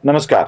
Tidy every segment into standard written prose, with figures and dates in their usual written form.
नमस्कार.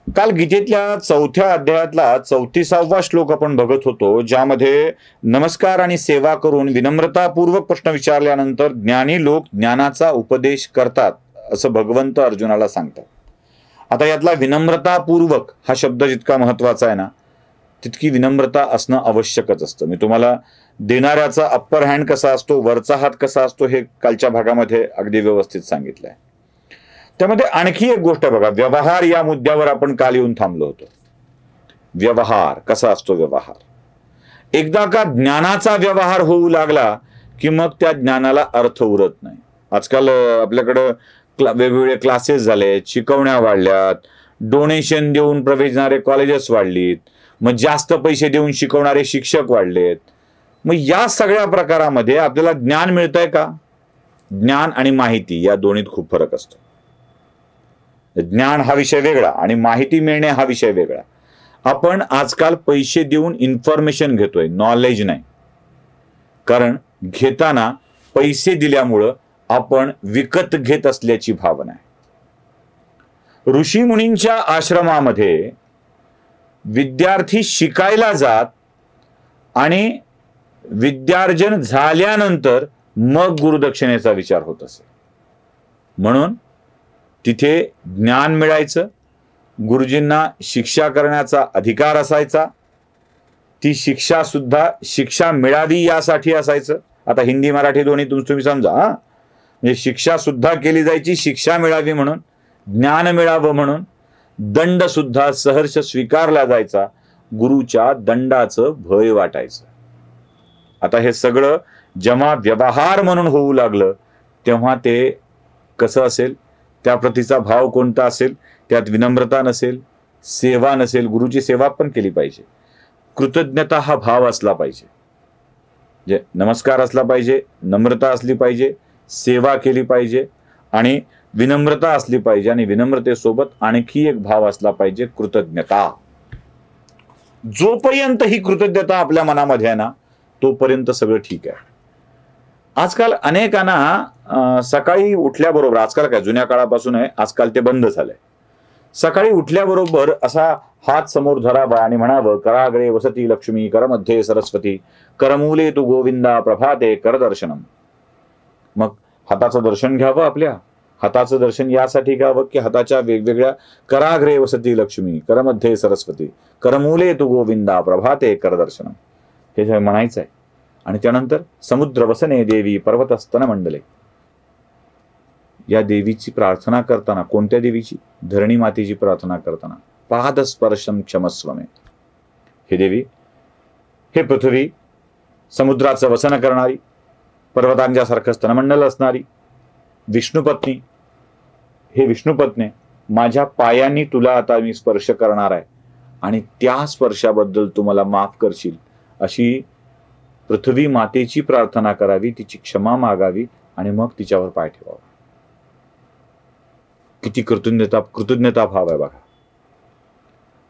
काल गीतेतल्या 4थ्या अध्यायातला 34वा श्लोक आपण बघत होतो, ज्यामध्ये नमस्कार आणि सेवा करून विनम्रतापूर्वक प्रश्न विचारल्यानंतर ज्ञानी लोक ज्ञानाचा उपदेश करतात असं भगवंत अर्जुनाला सांगतात. आता यातला विनम्रतापूर्वक हा शब्द जितका महत्वाचा आहे ना, तितकी विनम्रता असणं आवश्यकच असतं. मी तुम्हाला देणाऱ्याचा अप्पर हँड कसा असतो, वरचा हात कसा असतो, हे कालच्या भागामध्ये अगदी व्यवस्थित सांगितलंय. त्यामध्ये आणखी एक गोष्ट बघा, व्यवहार या मुद्द्यावर आपण काल येऊन थांबलो होतो. व्यवहार कसा असतो? व्यवहार एकदा का ज्ञानाचा व्यवहार होऊ लागला की मग त्या ज्ञानाला अर्थ उरत नाही. आजकाल आपल्याकडं वेगवेगळे क्लासेस झाले, शिकवण्या वाढल्यात, डोनेशन देऊन प्रवेशणारे कॉलेजेस वाढलीत, मग जास्त पैसे देऊन शिकवणारे शिक्षक वाढलेत. मग या सगळ्या प्रकारामध्ये आपल्याला ज्ञान मिळतंय का? ज्ञान आणि माहिती या दोन्हीत खूप फरक असतो. ज्ञान हा विषय वेगळा आणि माहिती मिळणे हा विषय वेगळा. आपण आजकाल पैसे देऊन इन्फॉर्मेशन घेतोय, नॉलेज नाही. कारण घेताना पैसे दिल्यामुळं आपण विकत घेत असल्याची भावना आहे. ऋषी मुनींच्या आश्रमामध्ये विद्यार्थी शिकायला जात आणि विद्यार्जन झाल्यानंतर मग गुरुदक्षिणेचा विचार होत असे. म्हणून तिथे ज्ञान मिळायचं, गुरुजींना शिक्षा करण्याचा अधिकार असायचा. ती शिक्षा सुद्धा शिक्षा मिळावी यासाठी असायचं. आता हिंदी मराठी दोन्ही तुम्ही समजा, म्हणजे शिक्षा सुद्धा केली जायची शिक्षा मिळावी म्हणून, ज्ञान मिळावं म्हणून. दंड सुद्धा सहर्ष स्वीकारला जायचा, गुरुच्या दंडाचं भय वाटायचं. आता हे सगळं जेव्हा व्यवहार म्हणून होऊ लागलं तेव्हा ते कसं असेल, त्या प्रतीचा भाव कोणता असेल? त्यात विनम्रता नसेल, सेवा नसेल. गुरुची सेवा पण केली पाहिजे, कृतज्ञता हा भाव असला पाहिजे, जे नमस्कार असला पाहिजे, नम्रता असली पाहिजे, सेवा केली पाहिजे आणि विनम्रता असली पाहिजे. आणि विनम्रतेसोबत आणखी एक भाव असला पाहिजे, कृतज्ञता. जोपर्यंत ही कृतज्ञता आपल्या मनामध्ये आहे ना, तोपर्यंत सगळं ठीक आहे. आजकाल अनेकांना सकाळी उठल्याबरोबर, आजकाल काय जुन्या काळापासून आहे, आजकाल ते बंद झालंय. सकाळी उठल्याबरोबर असा हात समोर धरावा आणि म्हणावं, कराग्रे वसती लक्ष्मी, करमध्ये सरस्वती, करमूले तू गोविंदा, प्रभाते करदर्शनम. मग हाताचं दर्शन घ्यावं. आपल्या हाताचं दर्शन यासाठी घ्यावं की हाताच्या वेगवेगळ्या, कराग्रे वसती लक्ष्मी, करमध्ये सरस्वती, करमूले तू गोविंदा, प्रभाते करदर्शनम, हे म्हणायचं आहे. आणि त्यानंतर समुद्र वसने देवी, पर्वतस्तन मंडले, या देवीची प्रार्थना करताना, कोणत्या देवीची? धरणी मातेची प्रार्थना करताना, पादस्पर्शम क्षमस्वमे. हे देवी, हे पृथ्वी, समुद्राचं वसन करणारी, पर्वतांच्या सारखं स्तनमंडल असणारी विष्णुपत्नी, हे विष्णुपत्ने, माझ्या पायांनी तुला आता मी स्पर्श करणार आहे आणि त्या स्पर्शाबद्दल तू मला माफ करशील, अशी पृथ्वी मातेची प्रार्थना करावी, तिची क्षमा मागावी आणि मग तिच्यावर पाय ठेवावा. किती कृतज्ञता भाव आहे बघा.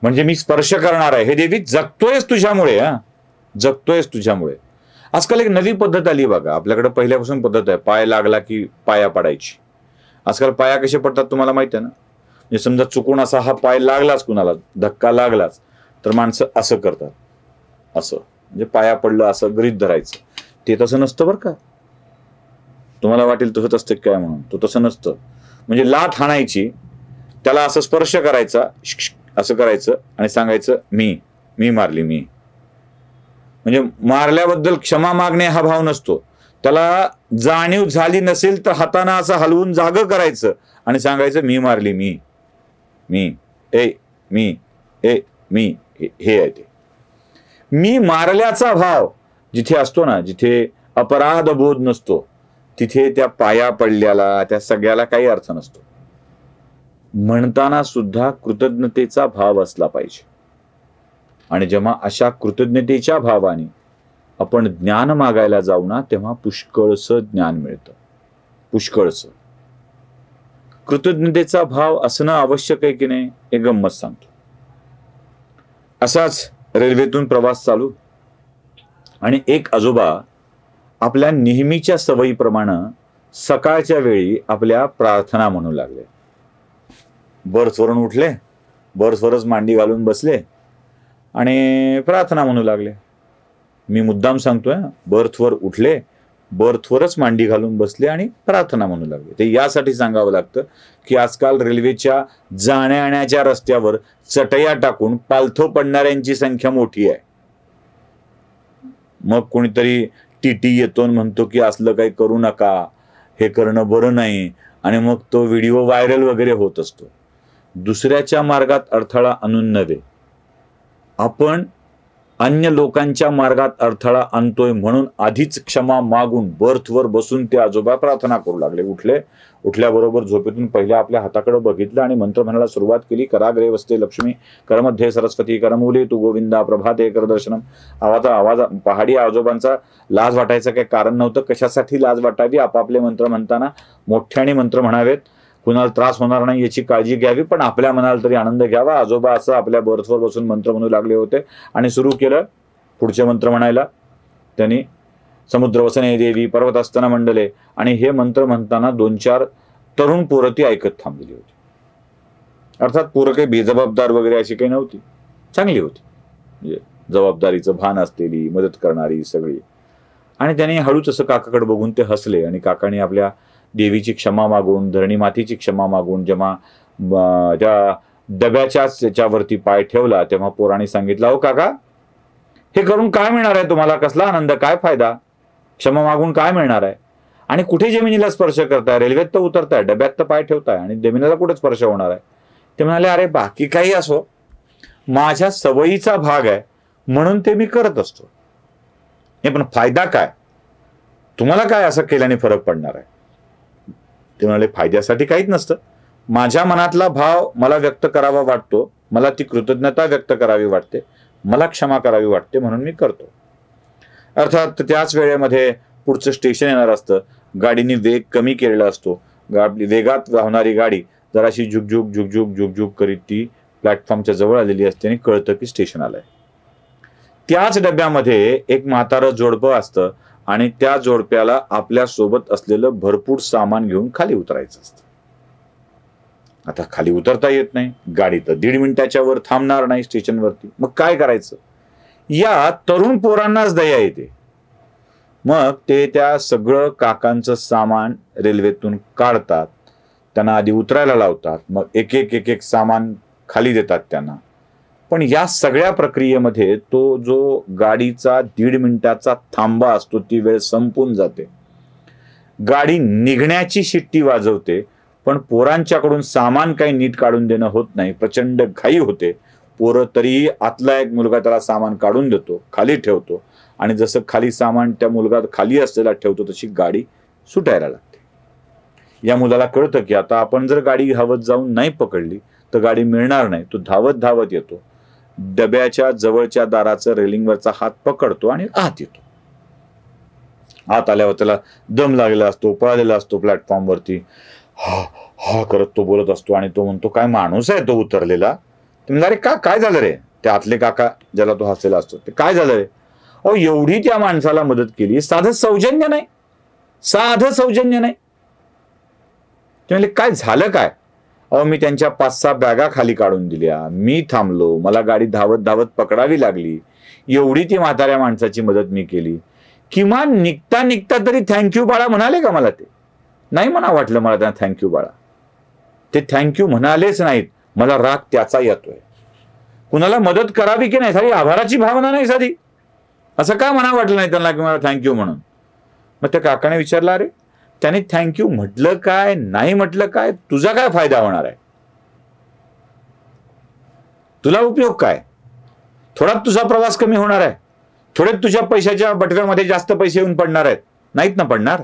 म्हणजे मी स्पर्श करणार आहे, हे देवी जगतोयस तुझ्यामुळे, जगतोयस तुझ्यामुळे. आजकाल एक नवी पद्धत आली बघा, आपल्याकडे पहिल्यापासून पद्धत आहे, पाय लागला की पाया पडायची. आजकाल पाया कसे पडतात तुम्हाला माहिती आहे ना? म्हणजे समजा चुकून असा हा पाय लागलाच, कुणाला धक्का लागलाच, तर माणसं असं करतात, असं, म्हणजे पाया पडलं असं गृहीत धरायचं. ते तसं नसतं बरं का. तुम्हाला वाटेल तसंच असतं काय म्हणून, तो तसं नसतं. म्हणजे लाथ हाणायची, त्याला असं स्पर्श करायचा, असं करायचं आणि सांगायचं मी मारली, मी. म्हणजे मारल्याबद्दल क्षमा मागणे हा भाव नसतो. त्याला जाणीव झाली नसेल तर हाताने असं हलवून जागं करायचं आणि सांगायचं मी मारली, मी हे आहे ते. मी मारल्याचा भाव जिथे असतो ना, जिथे अपराध बोध नसतो, तिथे त्या पाया पडल्याला, त्या सगळ्याला काही अर्थ नसतो. म्हणताना सुद्धा कृतज्ञतेचा भाव असला पाहिजे. आणि जेव्हा अशा कृतज्ञतेच्या भावाने आपण ज्ञान मागायला जाऊ ना, तेव्हा पुष्कळसं ज्ञान मिळतं, पुष्कळसं. कृतज्ञतेचा भाव असणं आवश्यक आहे की नाही, हे गंमत सांगतो. असाच रेल्वेतून प्रवास चालू आणि एक आजोबा आपल्या नेहमीच्या सवयीप्रमाणे सकाळच्या वेळी आपल्या प्रार्थना म्हणू लागले. बर्थवरून उठले, बर्थवरच मांडी घालून बसले आणि प्रार्थना म्हणू लागले. मी मुद्दाम सांगतोय, बर्थवर उठले, बर्थवरच मांडी घालून बसले आणि प्रार्थना म्हणू लागले. ते यासाठी सांगावं लागतं की आजकाल रेल्वेच्या जाण्या येण्याच्या रस्त्यावर चटया टाकून पालथो पडणाऱ्यांची संख्या मोठी आहे. मग कोणीतरी टीटी येतो आणि म्हणतो की असलं काही करू नका, हे करणं बरं नाही, आणि मग तो व्हिडिओ व्हायरल वगैरे होत असतो. दुसऱ्याच्या मार्गात अडथळा आणून नव्हे, आपण अन्य लोकांच्या मार्गात अडथळा आणतोय म्हणून आधीच क्षमा मागून बर्थवर बसून ते आजोबा प्रार्थना करू लागले. उठल्याबरोबर झोपेतून पहिल्या आपल्या हाताकडे बघितलं आणि मंत्र म्हणायला सुरुवात केली. कराग्रे वसते लक्ष्मी, करमध्ये सरस्वती, करमूले तू गोविंदा, प्रभाते कर दर्शनम. आवाज पहाडी आजोबांचा लाज वाटायचं काही कारण नव्हतं. कशासाठी लाज वाटावी? आपापले मंत्र म्हणताना मोठ्याने मंत्र म्हणावेत, कुणाला त्रास होणार नाही याची काळजी घ्यावी, पण आपल्या मनाला तरी आनंद घ्यावा. आजोबा असं आपल्या बर्थवर बसून मंत्र म्हणू लागले होते आणि सुरू केलं पुढचे मंत्र म्हणायला. त्यांनी समुद्र वसने देवी पर्वतस्तन मंडले, आणि हे मंत्र म्हणताना 2-4 तरुण पोरं ती ऐकत थांबलेली होती. अर्थात पोरं काही बेजबाबदार वगैरे अशी काही नव्हती, चांगली होती, म्हणजे जबाबदारीचं भान असलेली, मदत करणारी सगळी. आणि त्याने हळूच असं काकाकडे बघून ते हसले आणि काकाने आपल्या देवीची क्षमा मागून, धरणी मातीची क्षमा मागून जेव्हा त्या डब्याच्याच त्याच्यावरती पाय ठेवला तेव्हा पोराने सांगितलं, अहो काका, हे करून काय मिळणार आहे तुम्हाला? कसला आनंद, काय फायदा? क्षमा मागून काय मिळणार आहे? आणि कुठे जमिनीला स्पर्श करताय? रेल्वेत तर उतरताय, डब्यात तर पाय ठेवताय, आणि जमिनीला कुठे स्पर्श होणार आहे? ते म्हणाले, अरे बाकी काही असो, माझ्या सवयीचा भाग आहे म्हणून ते मी करत असतो. हे पण फायदा काय? तुम्हाला काय असं केल्याने फरक पडणार आहे? ते म्हणाले, फायद्यासाठी काहीच नसतं. माझ्या मनातला भाव मला व्यक्त करावा वाटतो, मला ती कृतज्ञता व्यक्त करावी वाटते, मला क्षमा करावी वाटते, म्हणून मी करतो. अर्थात त्याच वेळेमध्ये पुढचं स्टेशन येणार असतं. गाडीने वेग कमी केलेला असतो. वेगात धावणारी गाडी जराशी झुकझुक झुकझुक झुकझुक करीत ती प्लॅटफॉर्मच्या जवळ आलेली असते आणि कळतं की स्टेशन आलंय. त्याच डब्यामध्ये एक म्हातारं जोडपं असतं आणि त्या जोडप्याला आपल्या सोबत असलेलं भरपूर सामान घेऊन खाली उतरायचं असतं. आता खाली उतरता येत नाही, गाडी तर 1.5 मिनिटाच्या वर थांबणार नाही स्टेशनवरती. मग काय करायचं? या तरुण पोरांनाच दया येते. मग ते त्या सगळं काकांचं सामान रेल्वेतून काढतात, त्यांना आधी उतरायला लावतात, मग एक एक सामान खाली देतात त्यांना. पण या सगळ्या प्रक्रियेमध्ये तो जो गाडीचा 1.5 मिनिटाचा थांबा असतो ती वेळ संपून जाते. गाडी निघण्याची शिट्टी वाजवते, पण पोरांच्याकडून सामान काही नीट काढून देणं होत नाही. प्रचंड घाई होते. पोरं तरीही आतला एक मुलगा त्याला सामान काढून देतो, खाली ठेवतो, आणि जसं खाली सामान त्या मुलगा खाली असलेला ठेवतो तशी गाडी सुटायला लागते. या मुलाला कळतं की आता आपण जर गाडी धावत जाऊन नाही पकडली तर गाडी मिळणार नाही. तो धावत धावत येतो, डब्याच्या जवळच्या दाराचं रेलिंगवरचा हात पकडतो आणि आत येतो. आत आल्यावर त्याला दम लागलेला असतो, पळालेला असतो प्लॅटफॉर्मवरती. हा हा करत तो बोलत असतो आणि तो म्हणतो, काय माणूस आहे तो उतरलेला? ते म्हणला, अरे काय झालं रे? ते आतले काका ज्याला तो हसलेला असतो, ते काय झालं रे? अहो एवढी त्या माणसाला मदत केली, साधं सौजन्य नाही, साधं सौजन्य नाही. ते म्हणले, काय झालं काय? अहो मी त्यांच्या 5-6 बॅगा खाली काढून दिल्या, मी थांबलो, मला गाडी धावत धावत पकडावी लागली, एवढी ती म्हाताऱ्या माणसाची मदत मी केली. किमान निघता निघता तरी थँक्यू बाळा म्हणाले का मला? ते नाही म्हणा वाटलं मला त्यांना थँक्यू बाळा. ते थँक्यू म्हणालेच नाहीत. मला राग त्याचा येतोय. कुणाला मदत करावी की नाही, साधी आभाराची भावना नाही साधी, असं का म्हणा वाटलं नाही त्यांना की मला थँक्यू म्हणून. मग त्या काकाने विचारलं, अरे त्याने थँक्यू म्हटलं काय, नाही म्हटलं काय, तुझा काय फायदा होणार आहे? तुला उपयोग काय? थोडाच तुझा प्रवास कमी होणार आहे, थोडेच तुझ्या पैशाच्या बटव्यामध्ये जास्त पैसे येऊन पडणार आहेत? नाहीत ना पडणार.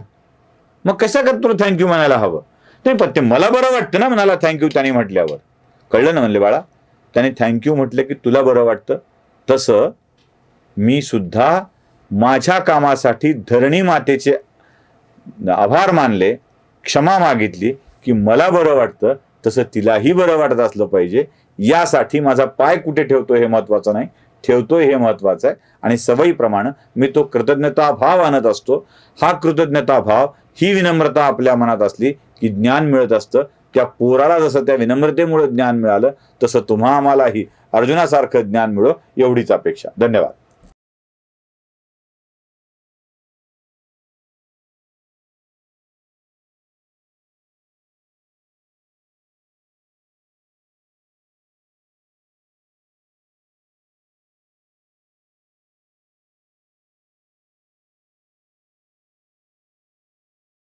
मग कशा करत तुला थँक्यू म्हणायला हवं? पण ते मला बरं वाटतं ना म्हणाला थँक्यू त्याने म्हटल्यावर. कळलं ना म्हणले बाळा, त्याने थँक्यू म्हटलं की तुला बरं वाटतं. तसं मी सुद्धा माझ्या कामासाठी धरणी मातेचे आभार मानले, क्षमा मागितली की मला बरं वाटतं, तसं तिलाही बरं वाटत असलं पाहिजे. यासाठी माझा पाय कुठे ठेवतो हे महत्वाचं नाही, ठेवतोय हे महत्वाचं आहे. आणि सवयीप्रमाणे मी तो कृतज्ञता भाव आणत असतो. हा कृतज्ञता भाव, ही विनम्रता आपल्या मनात असली की ज्ञान मिळत असतं. त्या पोराला जसं त्या विनम्रतेमुळे ज्ञान मिळालं तसं तुम्हा आम्हालाही अर्जुनासारखं ज्ञान मिळो एवढीच अपेक्षा. धन्यवाद.